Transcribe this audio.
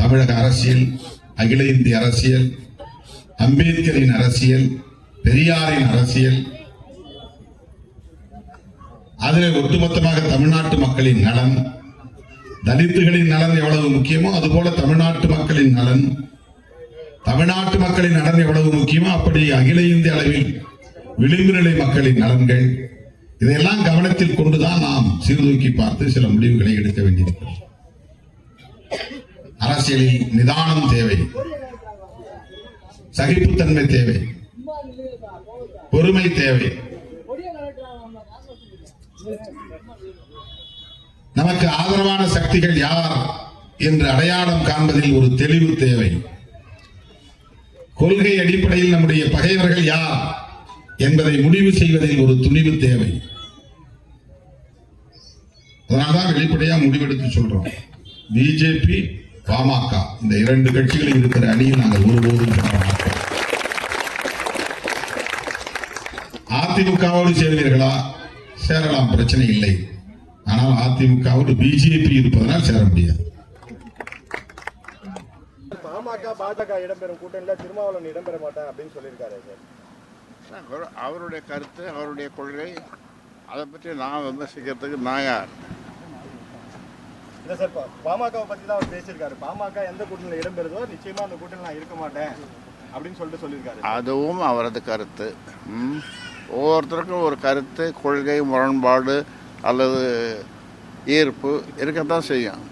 தமிழக அரசியல், அகில இந்திய அரசியல், அம்பேத்கரின் அரசியல், பெரியாரின் அரசியல், அதில் ஒட்டுமொத்தமாக தமிழ்நாட்டு மக்களின் நலன், தலித்துகளின் நலன் எவ்வளவு முக்கியமோ அதுபோல தமிழ்நாட்டு மக்களின் நலன், தமிழ்நாட்டு மக்களின் நலன் எவ்வளவு முக்கியமோ அப்படி அகில இந்திய அளவில் விளிம்பு நிலை மக்களின் நலன்கள், இதையெல்லாம் கவனத்தில் கொண்டுதான் நாம் சீர்தூக்கி பார்த்து சில முடிவுகளை எடுக்க வேண்டியிருக்கிறது. அரசியலில் நிதானம் தேவை, சகிப்புத்தன்மை தேவை, பொறுமை தேவை. நமக்கு ஆதரவான சக்திகள் யார் என்று அடையாளம் காண்பதில் ஒரு தெளிவு தேவை. கொள்கை அடிப்படையில் நம்முடைய பகைவர்கள் யார் என்பதை முடிவு செய்வதில் ஒரு துணிவு தேவை. அதனால்தான் வெளிப்படையா முடிவெடுத்து சொல்றோம். பிஜேபி, பாமக இந்த இரண்டு கட்சிகளில் இருக்கிற அணியில் நாங்கள் ஒருபோதும் சேர மாட்டோம். அதிமுகவோடு சேர்வீர்களா? சேரலாம், பிரச்சனை இல்லை. ஆனால் அதிமுகவோடு பிஜேபி இருப்பதனால் சேர முடியாது. பாமக பாஜக இடம்பெறும் கூட்டணியில் திருமாவளவன் இடம்பெற மாட்டேன் அப்படின்னு சொல்லியிருக்காரு சார். அவருடைய கருத்து, அவருடைய கொள்கை, அதை பற்றி நான் விமர்சிக்கிறதுக்கு நான் யார்? இல்லை சார், பாமகவை பற்றி தான் அவர் பேசியிருக்காரு. பாமக எந்த கூட்டணியில் இடம்பெறுதோ நிச்சயமா அந்த கூட்டணியில் நான் இருக்க மாட்டேன் அப்படின்னு சொல்லியிருக்காரு. அதுவும் அவரது கருத்து. ஒவ்வொருத்தருக்கும் ஒரு கருத்து, கொள்கை முரண்பாடு அல்லது ஈர்ப்பு இருக்கத்தான் செய்யும்.